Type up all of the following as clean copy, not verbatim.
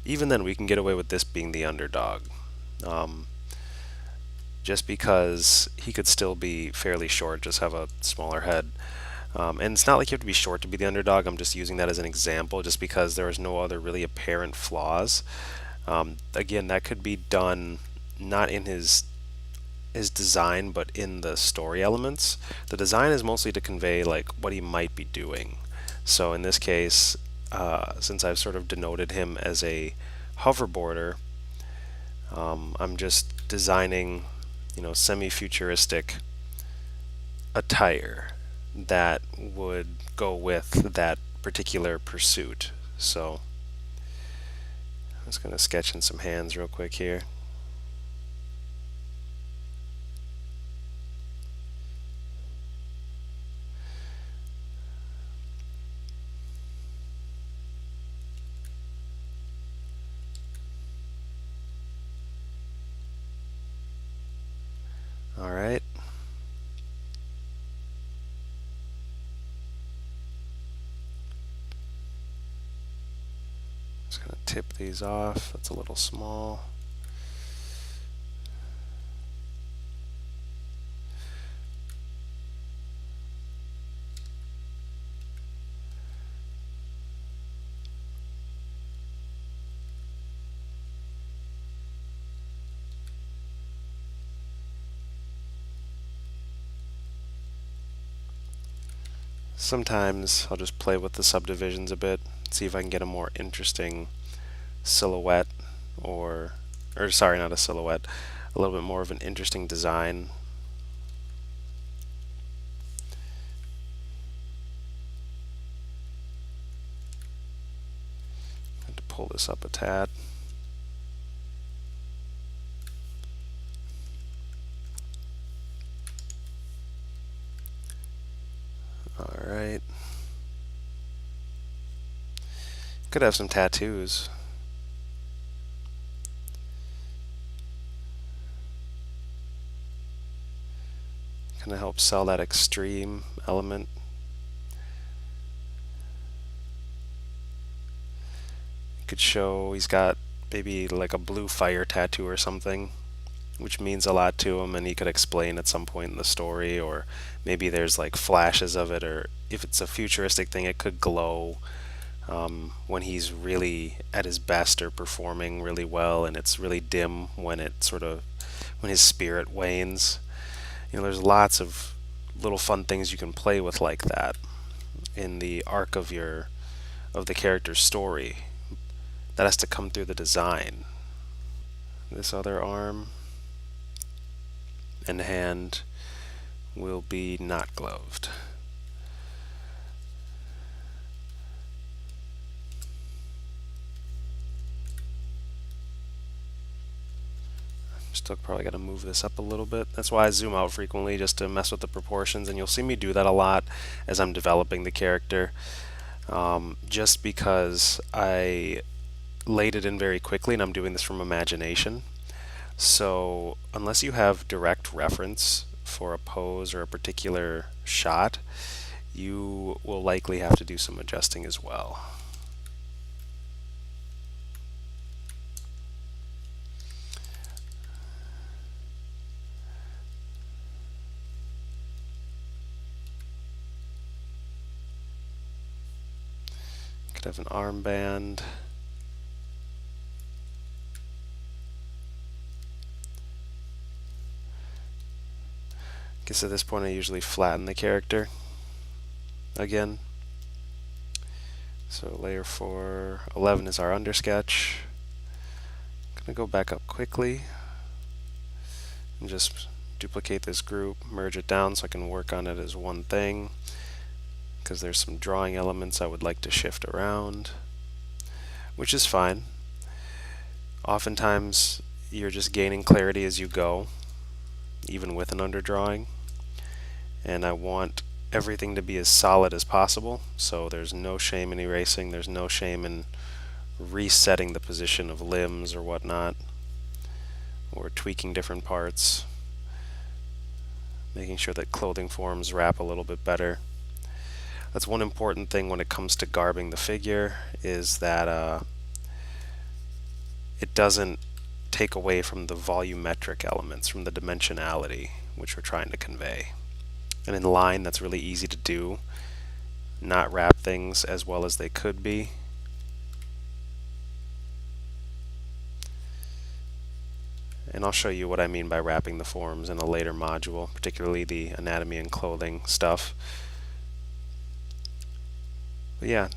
even then we can get away with this being the underdog. Um, just because he could still be fairly short, just have a smaller head. And it's not like you have to be short to be the underdog. I'm just using that as an example, just because there is no other really apparent flaws. Again, that could be done not in his design, but in the story elements. The design is mostly to convey like what he might be doing. So in this case, since I've sort of denoted him as a hoverboarder, I'm just designing, semi-futuristic attire that would go with that particular pursuit. So I'm just going to sketch in some hands real quick here. All right. Just going to tip these off. That's a little small. Sometimes I'll just play with the subdivisions a bit, see if I can get a more interesting silhouette, or sorry, not a silhouette, a little bit more of an interesting design. I have to pull this up a tad. All right. Could have some tattoos. Kind of help sell that extreme element. Could show he's got maybe like a blue fire tattoo or something, which means a lot to him, and he could explain at some point in the story, or maybe there's like flashes of it, or if it's a futuristic thing, it could glow when he's really at his best or performing really well, and it's really dim when his spirit wanes. There's lots of little fun things you can play with like that in the arc of the character's story. That has to come through the design. This other arm and hand will be not gloved. Still probably got to move this up a little bit. That's why I zoom out frequently, just to mess with the proportions, and you'll see me do that a lot as I'm developing the character, just because I laid it in very quickly and I'm doing this from imagination. So unless you have direct reference for a pose or a particular shot, you will likely have to do some adjusting as well. Could have an armband. Guess at this point I usually flatten the character again. So layer 411 is our undersketch. I'm going to go back up quickly and just duplicate this group, merge it down so I can work on it as one thing, because there's some drawing elements I would like to shift around, which is fine. Oftentimes you're just gaining clarity as you go, even with an underdrawing, and I want everything to be as solid as possible, so there's no shame in erasing, there's no shame in resetting the position of limbs or whatnot, or tweaking different parts, making sure that clothing forms wrap a little bit better. That's one important thing when it comes to garbing the figure, is that it doesn't take away from the volumetric elements, from the dimensionality which we're trying to convey. And in line, that's really easy to do, not wrap things as well as they could be. And I'll show you what I mean by wrapping the forms in a later module, particularly the anatomy and clothing stuff. But yeah,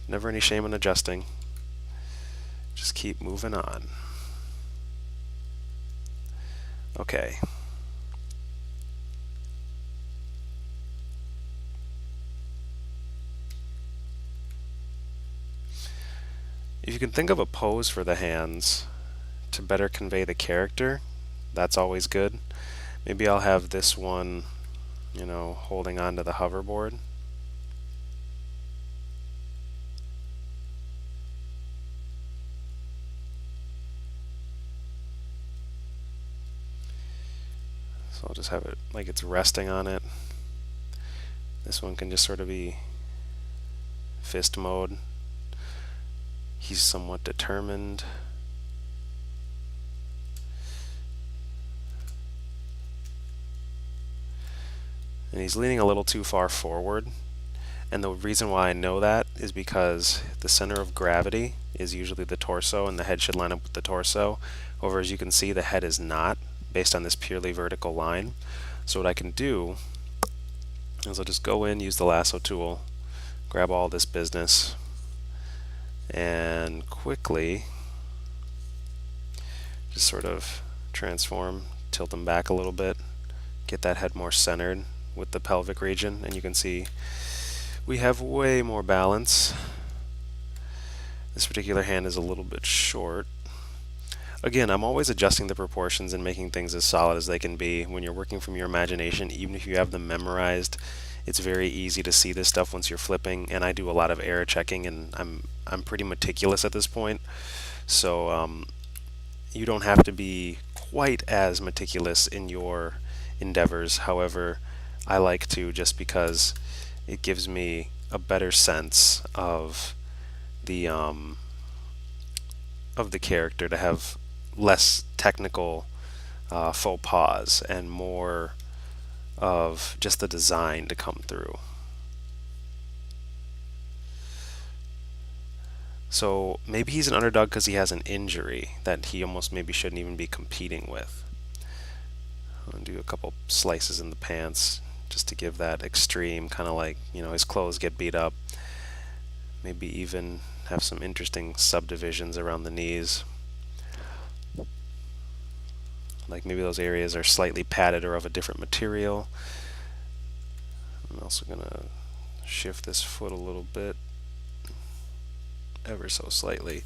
never any shame in adjusting. Just keep moving on. Okay. If you can think of a pose for the hands to better convey the character, that's always good. Maybe I'll have this one, holding onto the hoverboard. So I'll just have it like it's resting on it. This one can just sort of be fist mode. He's somewhat determined. And he's leaning a little too far forward. And the reason why I know that is because the center of gravity is usually the torso, and the head should line up with the torso. However, as you can see, the head is not, based on this purely vertical line. So what I can do is I'll just go in, use the lasso tool, grab all this business, and quickly just sort of transform, tilt them back a little bit, get that head more centered with the pelvic region, and you can see we have way more balance. This particular hand is a little bit short. Again, I'm always adjusting the proportions and making things as solid as they can be. When you're working from your imagination, even if you have them memorized, it's very easy to see this stuff once you're flipping, and I do a lot of error checking, and I'm pretty meticulous at this point. So you don't have to be quite as meticulous in your endeavors. However, I like to, just because it gives me a better sense of the character, to have less technical faux pas and more of just the design to come through. So maybe he's an underdog because he has an injury that he almost maybe shouldn't even be competing with. I'll do a couple slices in the pants just to give that extreme, kind of like, his clothes get beat up. Maybe even have some interesting subdivisions around the knees. Like maybe those areas are slightly padded or of a different material. I'm also going to shift this foot a little bit, ever so slightly.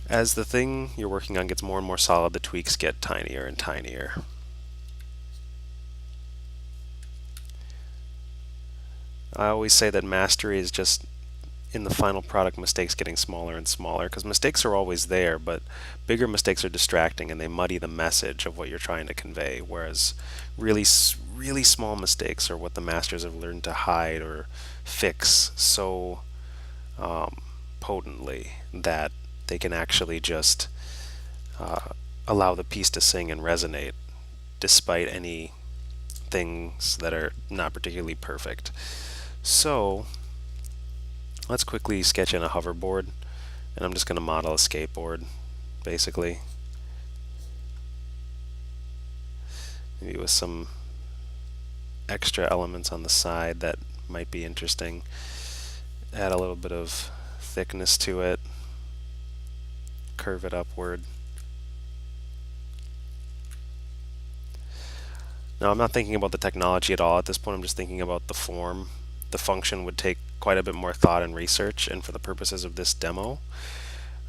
As the thing you're working on gets more and more solid, the tweaks get tinier and tinier. I always say that mastery is just, in the final product, mistakes getting smaller and smaller, because mistakes are always there, but bigger mistakes are distracting and they muddy the message of what you're trying to convey, whereas really small mistakes are what the masters have learned to hide or fix so potently that they can actually just allow the piece to sing and resonate despite any things that are not particularly perfect. So let's quickly sketch in a hoverboard, and I'm just going to model a skateboard, basically. Maybe with some extra elements on the side that might be interesting. Add a little bit of thickness to it, curve it upward. Now I'm not thinking about the technology at all at this point, I'm just thinking about the form. The function would take quite a bit more thought and research, and for the purposes of this demo,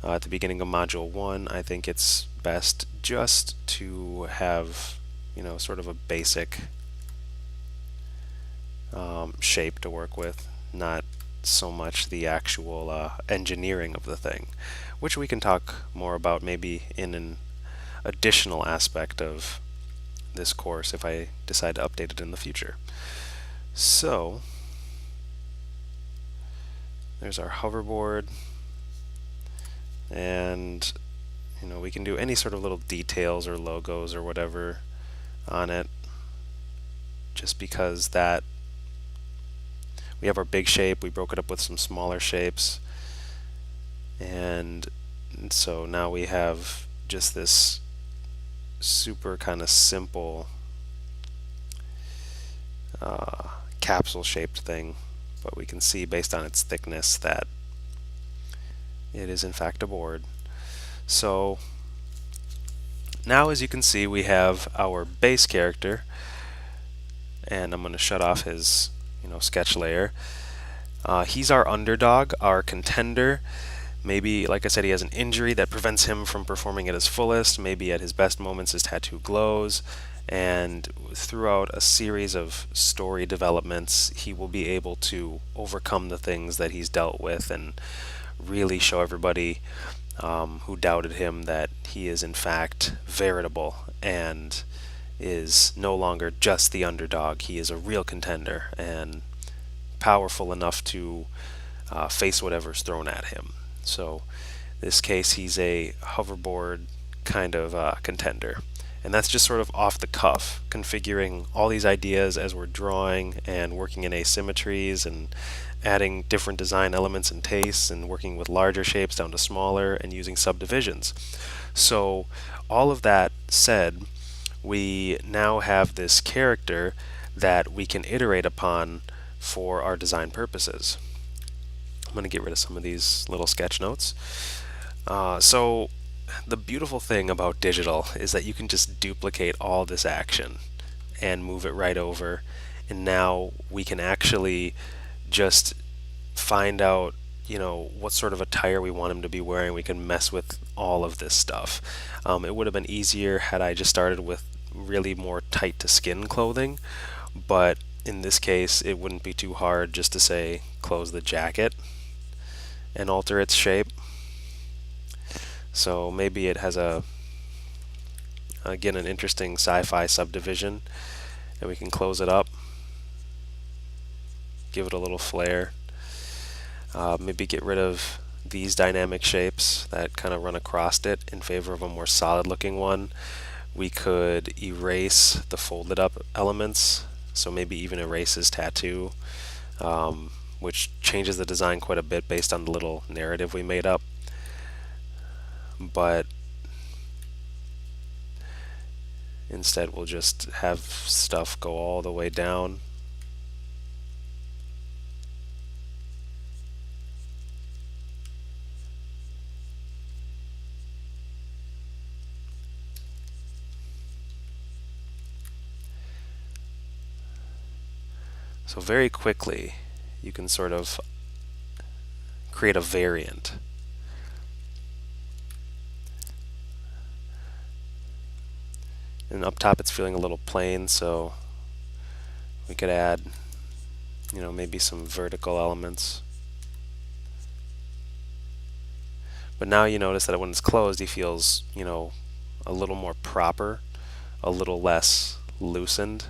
at the beginning of Module 1, I think it's best just to have, sort of a basic shape to work with, not so much the actual engineering of the thing, which we can talk more about maybe in an additional aspect of this course if I decide to update it in the future. So there's our hoverboard, and We can do any sort of little details or logos or whatever on it, just because that we have our big shape, we broke it up with some smaller shapes, and so now we have just this super kind of simple capsule shaped thing, but we can see based on its thickness that it is in fact a board. So now, as you can see, we have our base character, and I'm going to shut off his sketch layer. He's our underdog, our contender. Maybe, like I said, he has an injury that prevents him from performing at his fullest. Maybe at his best moments his tattoo glows. And throughout a series of story developments, he will be able to overcome the things that he's dealt with and really show everybody who doubted him that he is in fact veritable and is no longer just the underdog. He is a real contender and powerful enough to face whatever's thrown at him. So in this case, he's a hoverboard kind of contender. And that's just sort of off the cuff, configuring all these ideas as we're drawing and working in asymmetries and adding different design elements and tastes and working with larger shapes down to smaller and using subdivisions. So all of that said, we now have this character that we can iterate upon for our design purposes. I'm going to get rid of some of these little sketch notes. So the beautiful thing about digital is that you can just duplicate all this action and move it right over, and now we can actually just find out what sort of attire we want him to be wearing. We can mess with all of this stuff. It would have been easier had I just started with really more tight to skin clothing, but in this case it wouldn't be too hard just to say close the jacket and alter its shape. So maybe it has again, an interesting sci-fi subdivision, and we can close it up, give it a little flair. Maybe get rid of these dynamic shapes that kind of run across it in favor of a more solid looking one. We could erase the folded up elements, so maybe even erase his tattoo, which changes the design quite a bit based on the little narrative we made up. But instead we'll just have stuff go all the way down. So very quickly you can sort of create a variant. And up top it's feeling a little plain, so we could add maybe some vertical elements. But now you notice that when it's closed he feels a little more proper, a little less loosened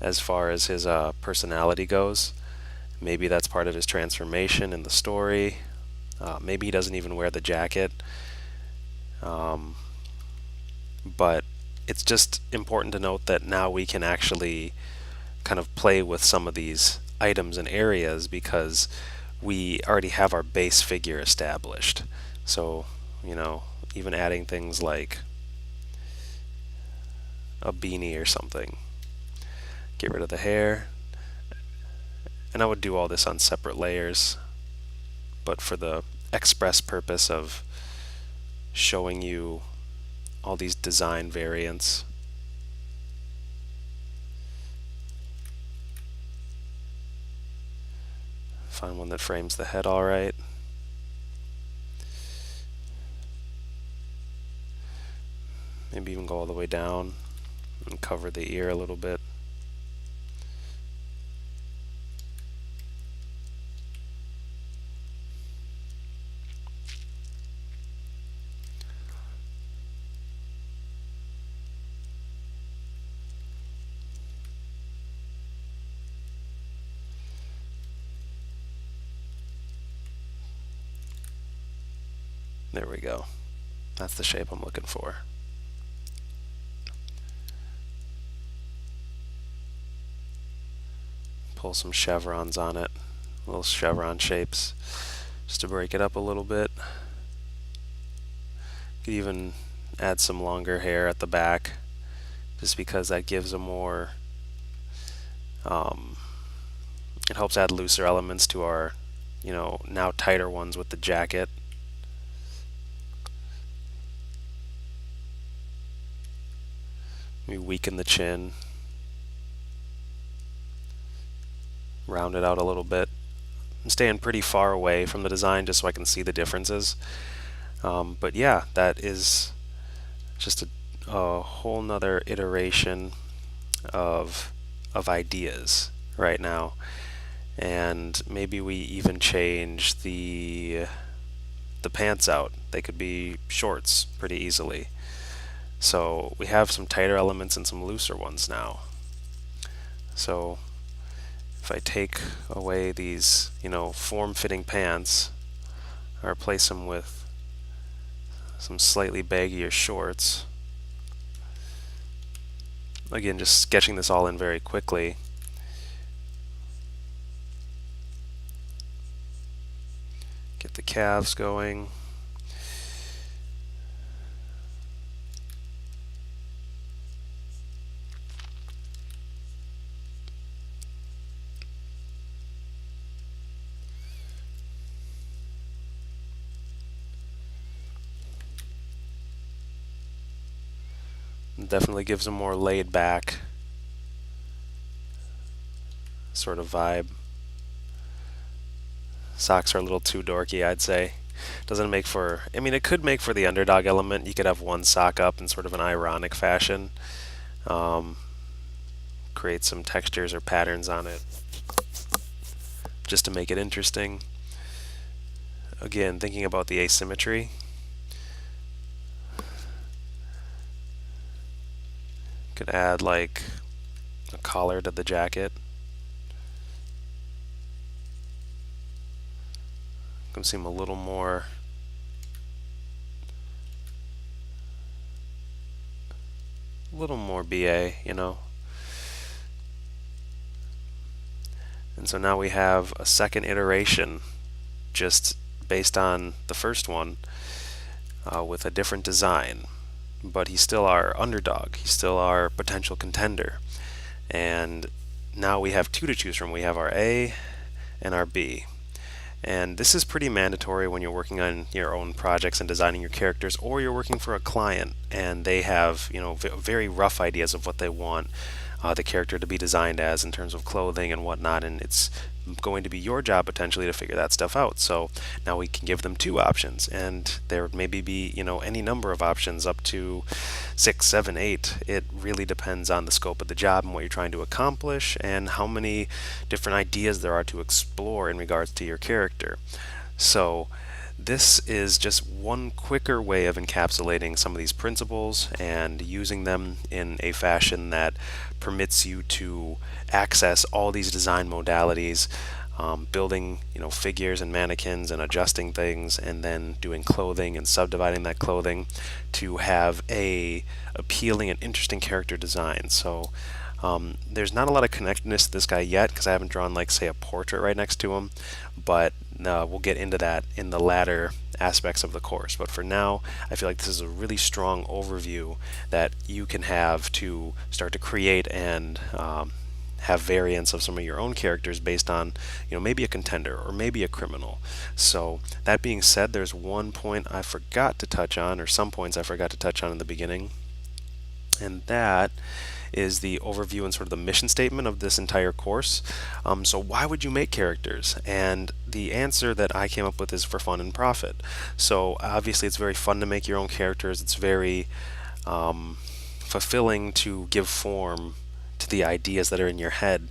as far as his personality goes. Maybe that's part of his transformation in the story. Maybe he doesn't even wear the jacket. But it's just important to note that now we can actually kind of play with some of these items and areas because we already have our base figure established. So, even adding things like a beanie or something. Get rid of the hair. And I would do all this on separate layers, but for the express purpose of showing you all these design variants. Find one that frames the head all right. Maybe even go all the way down and cover the ear a little bit. There we go. That's the shape I'm looking for. Pull some chevrons on it, little chevron shapes, just to break it up a little bit. Could even add some longer hair at the back, just because that gives a more, um, it helps add looser elements to our, now tighter ones with the jacket. We weaken the chin, round it out a little bit. I'm staying pretty far away from the design just so I can see the differences. But yeah, that is just a whole nother iteration of ideas right now. And maybe we even change the pants out. They could be shorts pretty easily. So we have some tighter elements and some looser ones now. So if I take away these, form-fitting pants, or replace them with some slightly baggier shorts, again, just sketching this all in very quickly. Get the calves going. Definitely gives a more laid back sort of vibe. Socks are a little too dorky, I'd say. Doesn't make for, I mean, it could make for the underdog element. You could have one sock up in sort of an ironic fashion. Um, Create some textures or patterns on it just to make it interesting. Again, thinking about the asymmetry. Could add like a collar to the jacket. Can seem a little more BA, And so now we have a second iteration just based on the first one with a different design. But he's still our underdog. He's still our potential contender. And now we have two to choose from. We have our A and our B. And this is pretty mandatory when you're working on your own projects and designing your characters, or you're working for a client and they have, very rough ideas of what they want the character to be designed as in terms of clothing and whatnot, and it's going to be your job potentially to figure that stuff out. So now we can give them two options, and there would maybe be, any number of options up to 6, 7, 8. It really depends on the scope of the job and what you're trying to accomplish and how many different ideas there are to explore in regards to your character. So this is just one quicker way of encapsulating some of these principles and using them in a fashion that permits you to access all these design modalities, building figures and mannequins and adjusting things, and then doing clothing and subdividing that clothing to have a appealing and interesting character design. So there's not a lot of connectedness to this guy yet because I haven't drawn, like, say, a portrait right next to him, but we'll get into that in the latter aspects of the course. But for now, I feel like this is a really strong overview that you can have to start to create and have variants of some of your own characters based on, maybe a contender or maybe a criminal. So that being said, there's one point I forgot to touch on, or some points I forgot to touch on in the beginning, and that is the overview and sort of the mission statement of this entire course. So why would you make characters? And the answer that I came up with is for fun and profit. So obviously it's very fun to make your own characters. It's very fulfilling to give form to the ideas that are in your head.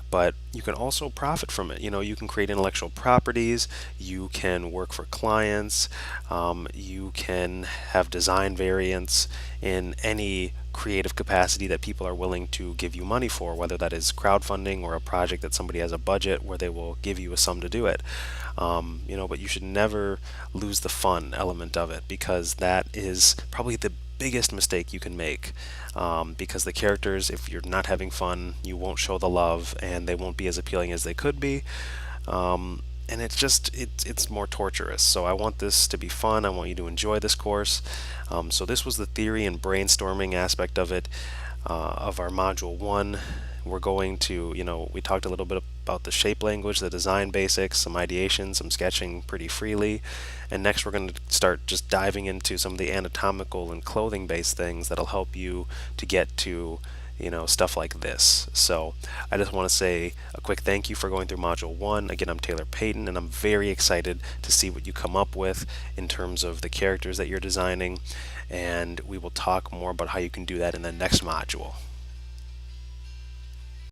but you can also profit from it. You can create intellectual properties, you can work for clients, you can have design variants in any creative capacity that people are willing to give you money for, whether that is crowdfunding or a project that somebody has a budget where they will give you a sum to do it. But you should never lose the fun element of it, because that is probably the biggest mistake you can make. Because the characters, if you're not having fun, you won't show the love, and they won't be as appealing as they could be. And it's more torturous. So I want this to be fun. I want you to enjoy this course. So this was the theory and brainstorming aspect of it, of our module 1. We're going to, we talked a little bit about the shape language, the design basics, some ideation, some sketching pretty freely. And next we're going to start just diving into some of the anatomical and clothing based things that'll help you to get to stuff like this. So I just want to say a quick thank you for going through Module 1. Again, I'm Taylor Payton, and I'm very excited to see what you come up with in terms of the characters that you're designing, and we will talk more about how you can do that in the next module.